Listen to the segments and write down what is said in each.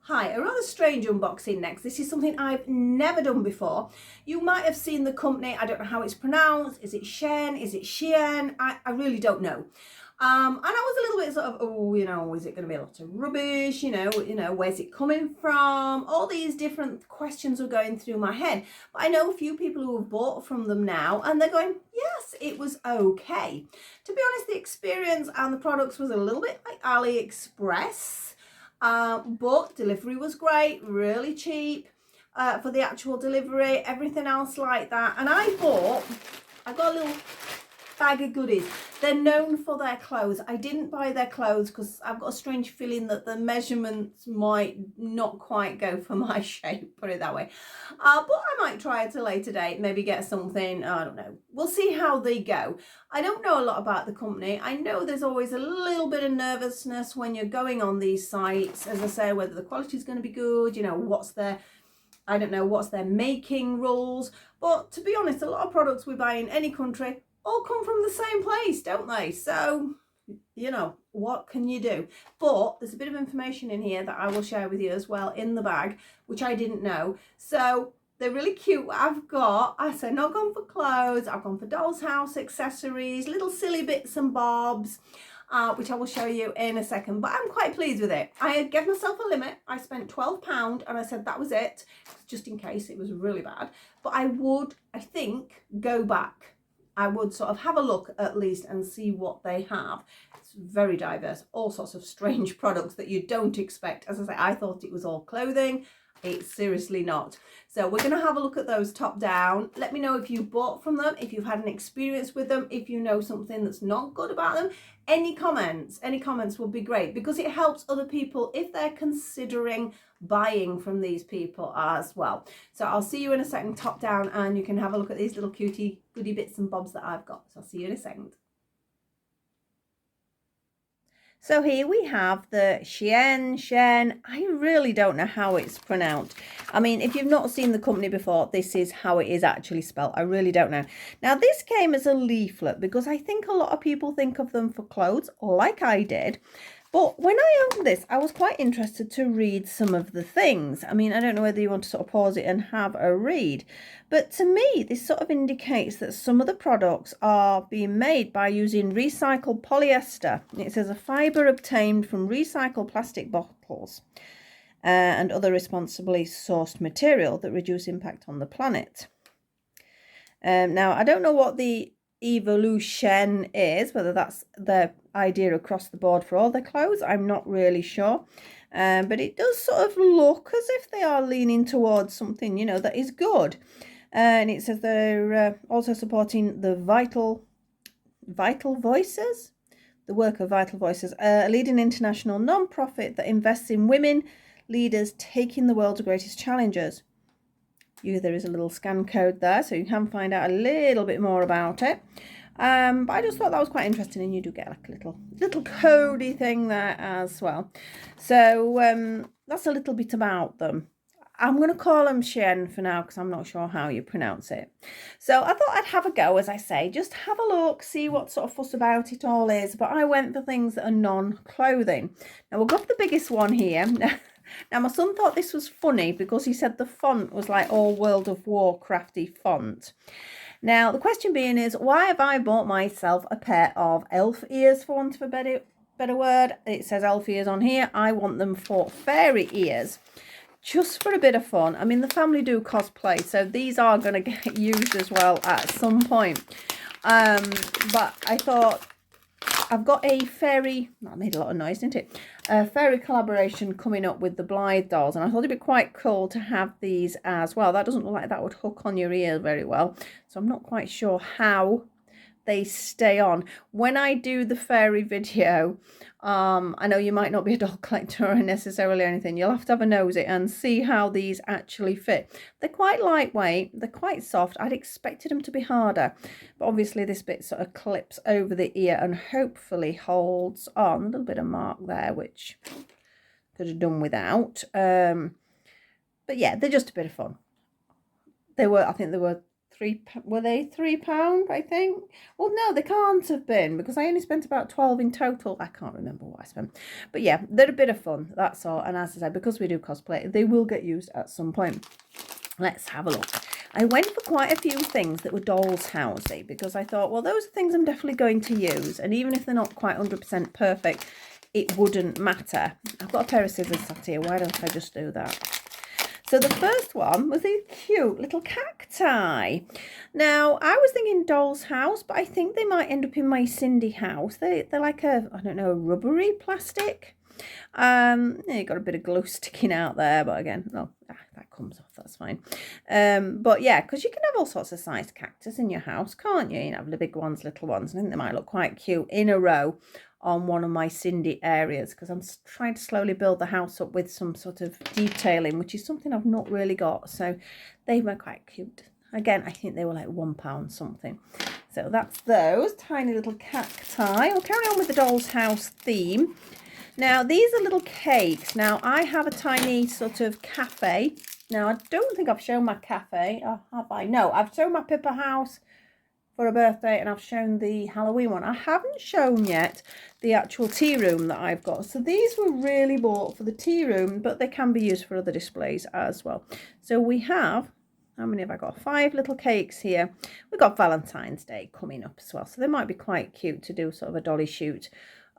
Hi, a rather strange unboxing next. This is something I've never done before. You might have seen the company. I don't know how it's pronounced. Is it Shein? Is it Shein? I really don't know. And I was a little bit sort of, oh, is it going to be a lot of rubbish? Where's it coming from? All these different questions were going through my head. But I know a few people who have bought from them now, and they're going, yes, it was okay. To be honest, the experience and the products was a little bit like AliExpress. But delivery was great, really cheap for the actual delivery, everything else like that. And I got a little bag of goodies. They're known for their clothes. I didn't buy their clothes because I've got a strange feeling that the measurements might not quite go for my shape, put it that way. But I might try at a later date, maybe get something, I don't know. We'll see how they go. I don't know a lot about the company. I know there's always a little bit of nervousness when you're going on these sites, as I say, whether the quality is going to be good, what's their making rules. But to be honest, a lot of products we buy in any country all come from the same place, don't they? So, what can you do? But there's a bit of information in here that I will share with you as well in the bag, which I didn't know. So they're really cute. I've not gone for clothes. I've gone for doll's house accessories, little silly bits and bobs, which I will show you in a second. But I'm quite pleased with it. I gave myself a limit. I spent £12 and I said that was it, just in case it was really bad. But I would, I think, go back. I would sort of have a look at least and see what they have. It's very diverse, all sorts of strange products that you don't expect. As I say, I thought it was all clothing. It's seriously not. So we're going to have a look at those top down. Let me know if you bought from them, if you've had an experience with them, if you know something that's not good about them. Any comments would be great, because it helps other people if they're considering buying from these people as well. So I'll see you in a second, top down, and you can have a look at these little cutie goodie bits and bobs that I've got. So I'll see you in a second. So here we have the Shein. I really don't know how it's pronounced. I mean, if you've not seen the company before, this is how it is actually spelled. I really don't know. Now, this came as a leaflet because I think a lot of people think of them for clothes, like I did. But when I opened this, I was quite interested to read some of the things. I mean, I don't know whether you want to sort of pause it and have a read. But to me, this sort of indicates that some of the products are being made by using recycled polyester. It says a fibre obtained from recycled plastic bottles and other responsibly sourced material that reduce impact on the planet. Now, I don't know what the evolution is, whether that's the idea across the board for all their clothes. I'm not really sure, but it does sort of look as if they are leaning towards something that is good. And it says they're also supporting the Vital Voices, the work of Vital Voices, a leading international non-profit that invests in women leaders taking the world's greatest challenges. There is a little scan code there, so you can find out a little bit more about it. But I just thought that was quite interesting, and you do get like a little codey thing there as well. So that's a little bit about them. I'm going to call them Shein for now because I'm not sure how you pronounce it. So I thought I'd have a go, as I say, just have a look, see what sort of fuss about it all is. But I went for things that are non-clothing. Now we'll go for the biggest one here. Now, my son thought this was funny because he said the font was like all World of Warcrafty font. Now, the question being is, why have I bought myself a pair of elf ears, for want of a better word? It says elf ears on here. I want them for fairy ears, just for a bit of fun. I mean, the family do cosplay, so these are going to get used as well at some point. But I thought, I've got a fairy, that made a lot of noise, didn't it? A fairy collaboration coming up with the Blythe dolls, and I thought it'd be quite cool to have these as well. That doesn't look like that would hook on your ear very well, so I'm not quite sure how they stay on. When I do the fairy video, I know you might not be a doll collector or necessarily anything. You'll have to have a nosy and see how these actually fit. They're quite lightweight. They're quite soft. I'd expected them to be harder, but obviously this bit sort of clips over the ear and hopefully holds on. A little bit of mark there, which could have done without. But yeah, they're just a bit of fun. I think they were Were they £3, I think? Well, no, they can't have been, because I only spent about 12 in total. I can't remember what I spent. But yeah, they're a bit of fun, that's all. And as I said, because we do cosplay, they will get used at some point. Let's have a look. I went for quite a few things that were doll's housey, because I thought, well, those are things I'm definitely going to use. And even if they're not quite 100% perfect, it wouldn't matter. I've got a pair of scissors sat here. Why don't I just do that? So the first one was these cute little cacti. Now, I was thinking doll's house, but I think they might end up in my Cindy house. They're like a, I don't know, a rubbery plastic. You got a bit of glue sticking out there, but again, oh, that comes off, that's fine. But yeah, because you can have all sorts of sized cactus in your house, can't you? You can have the big ones, little ones. I think they might look quite cute in a row on one of my Cindy areas, because I'm trying to slowly build the house up with some sort of detailing, which is something I've not really got. So they were quite cute. Again, I think they were like £1 something. So that's those tiny little cacti. We'll carry on with the doll's house theme. Now, these are little cakes. Now, I have a tiny sort of cafe. Now, I don't think I've shown my cafe. Oh, have I? No, I've shown my Pippa house for a birthday, and I've shown the Halloween one. I haven't shown yet the actual tea room that I've got. So these were really bought for the tea room, but they can be used for other displays as well. So we have, how many have I got? 5 little cakes here. We've got Valentine's Day coming up as well, so they might be quite cute to do sort of a dolly shoot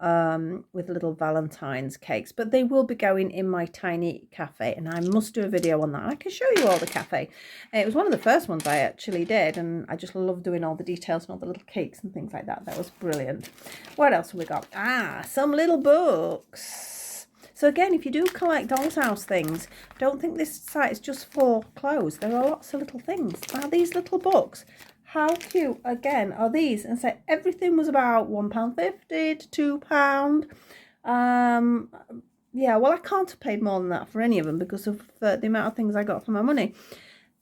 with little Valentine's cakes, but they will be going in my tiny cafe, and I must do a video on that. I can show you all the cafe. It was one of the first ones I actually did, and I just love doing all the details and all the little cakes and things like that. That was brilliant. What else have we got? Some little books. So again, if you do collect doll's house things, don't think this site is just for clothes. There are lots of little things. Now, these little books, how cute, again, are these? And so everything was about £1.50 to £2. Yeah, well, I can't have paid more than that for any of them because of the amount of things I got for my money.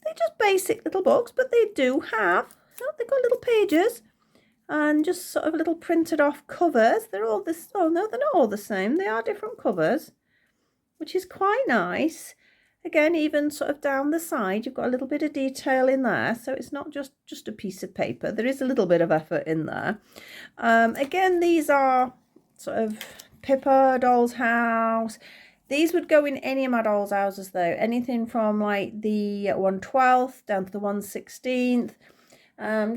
They're just basic little books, but they do have, they've got little pages and just sort of little printed off covers. They're all this, oh no, they're not all the same. They are different covers, which is quite nice. Again, even sort of down the side, you've got a little bit of detail in there. So it's not just a piece of paper. There is a little bit of effort in there. Again, these are sort of Pippa, doll's house. These would go in any of my doll's houses though. Anything from like the 1/12th down to the 1/16th.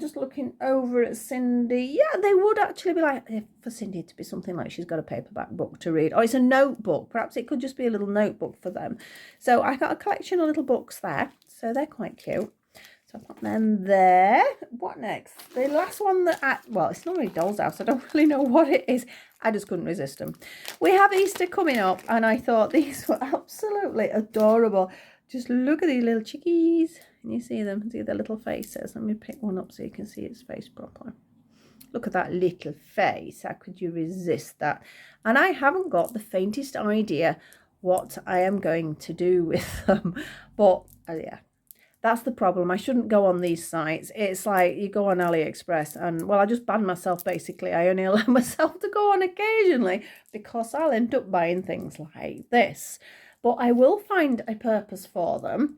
Just looking over at Cindy. Yeah, they would actually be like, for Cindy to be something like she's got a paperback book to read. Or it's a notebook. Perhaps it could just be a little notebook for them. So I got a collection of little books there. So they're quite cute. So I put them there. What next? The last one that well, it's not really doll's house. I don't really know what it is. I just couldn't resist them. We have Easter coming up, and I thought these were absolutely adorable. Just look at these little chickies. Can you see them? See their little faces? Let me pick one up so you can see its face properly. Look at that little face. How could you resist that? And I haven't got the faintest idea what I am going to do with them. But yeah, that's the problem. I shouldn't go on these sites. It's like you go on AliExpress and, well, I just ban myself basically. I only allow myself to go on occasionally because I'll end up buying things like this. But I will find a purpose for them.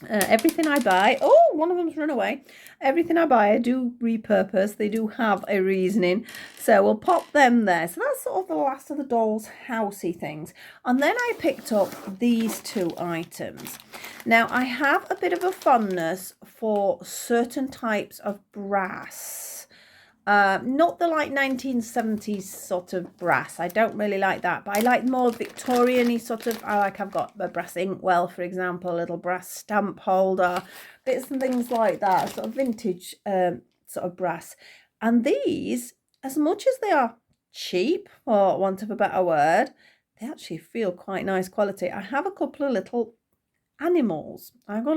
Everything I buy, oh, one of them's run away. Everything I buy, I do repurpose. They do have a reasoning. So we'll pop them there. So that's sort of the last of the doll's housey things. And then I picked up these 2 items. Now, I have a bit of a fondness for certain types of brass. Not the like 1970s sort of brass. I don't really like that, but I like more Victorian-y sort of. I've got a brass inkwell, for example, a little brass stamp holder, bits and things like that, sort of vintage sort of brass. And these, as much as they are cheap, for want of a better word, they actually feel quite nice quality. I have a couple of little animals. I have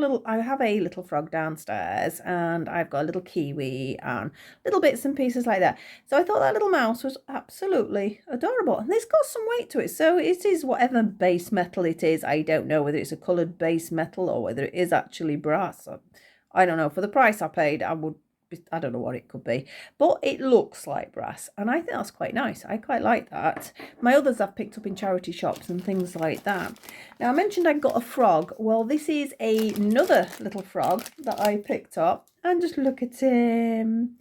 a little frog downstairs, and I've got a little kiwi and little bits and pieces like that. So I thought that little mouse was absolutely adorable, and it's got some weight to it. So it is whatever base metal it is. I don't know whether it's a coloured base metal or whether it is actually brass. I don't know. For the price I paid, I would I don't know what it could be, but it looks like brass, and I think that's quite nice. I quite like that. My others I've picked up in charity shops and things like that. Now, I mentioned I got a frog. Well, this is another little frog that I picked up, and just look at him.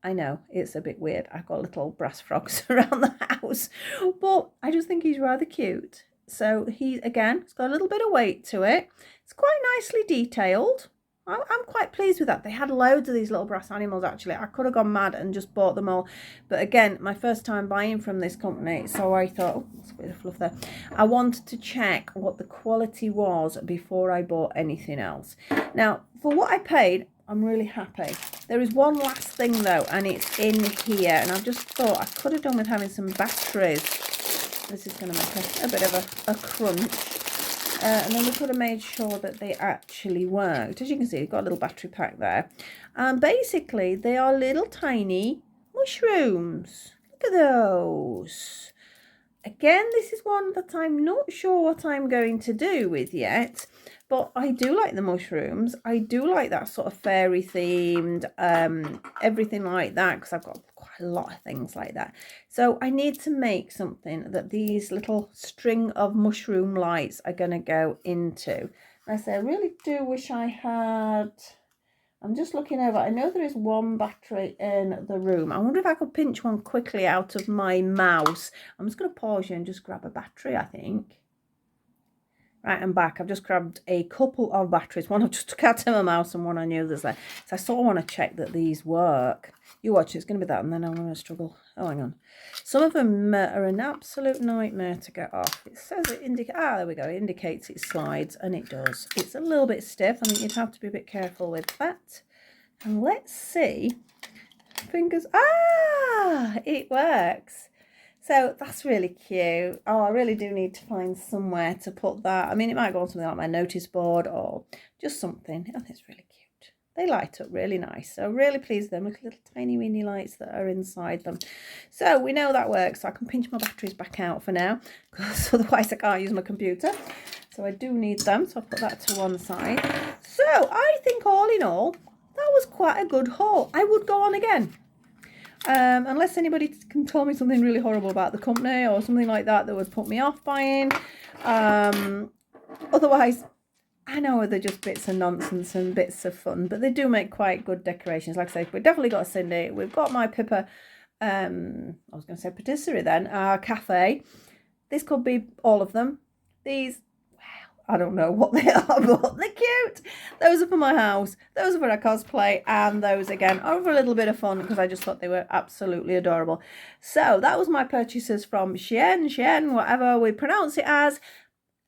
I know, it's a bit weird. I've got little brass frogs around the house, but I just think he's rather cute. So he's got a little bit of weight to it. It's quite nicely detailed. I'm quite pleased with that. They had loads of these little brass animals, actually. I could have gone mad and just bought them all. But again, my first time buying from this company, so I thought, oh, that's a bit of fluff there. I wanted to check what the quality was before I bought anything else. Now, for what I paid, I'm really happy. There is one last thing though, and it's in here. And I've just thought I could have done with having some batteries. This is going to make a bit of a crunch. And then we could have made sure that they actually worked. As you can see, we've got a little battery pack there. And basically, they are little tiny mushrooms. Look at those. Again, this is one that I'm not sure what I'm going to do with yet. But I do like the mushrooms. I do like that sort of fairy themed, everything like that, because I've got quite a lot of things like that. So I need to make something that these little string of mushroom lights are going to go into. And I say, I really do wish I had... I'm just looking over. I know there is one battery in the room. I wonder if I could pinch one quickly out of my mouse. I'm just going to pause you and just grab a battery, I think. Right, I'm back. I've just grabbed a couple of batteries. One I've just took out of my mouse and one I knew there's there. So I sort of want to check that these work. You watch, it's going to be that and then I'm going to struggle. Oh, hang on. Some of them are an absolute nightmare to get off. It says it indicates, there we go. It indicates it slides, and it does. It's a little bit stiff. I think you'd have to be a bit careful with that. And let's see. Fingers, it works. So that's really cute. Oh, I really do need to find somewhere to put that. I mean, it might go on something like my notice board or just something. I think it's really cute. They light up really nice. So really pleased with them. Look at little tiny weeny lights that are inside them. So we know that works. So I can pinch my batteries back out for now, because otherwise I can't use my computer. So I do need them. So I'll put that to one side. So I think all in all, that was quite a good haul. I would go on again. Unless anybody can tell me something really horrible about the company or something like that that would put me off buying. Otherwise, I know they're just bits of nonsense and bits of fun, but they do make quite good decorations. Like I say, we've definitely got Cindy. We've got my Pippa, I was going to say patisserie then, cafe. This could be all of them. These, I don't know what they are, but they're cute. Those are for my house. Those are for a cosplay. And those, again, are for a little bit of fun because I just thought they were absolutely adorable. So that was my purchases from Shein, whatever we pronounce it as.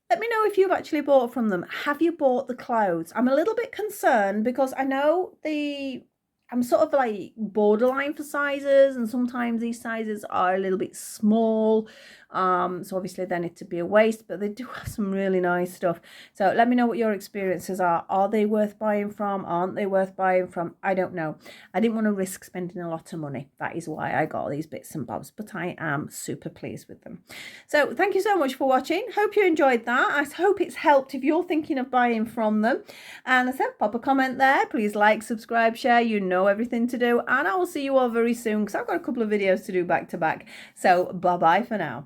Let me know if you've actually bought from them. Have you bought the clothes? I'm a little bit concerned because I know I'm sort of like borderline for sizes, and sometimes these sizes are a little bit small. So obviously then it'd be a waste, but they do have some really nice stuff. So let me know what your experiences are. Are they worth buying from? Aren't they worth buying from? I don't know. I didn't want to risk spending a lot of money. That is why I got these bits and bobs, but I am super pleased with them. So thank you so much for watching. Hope you enjoyed that. I hope it's helped if you're thinking of buying from them. And I said, pop a comment there. Please like, subscribe, share. You know everything to do. And I will see you all very soon because I've got a couple of videos to do back to back. So bye-bye for now.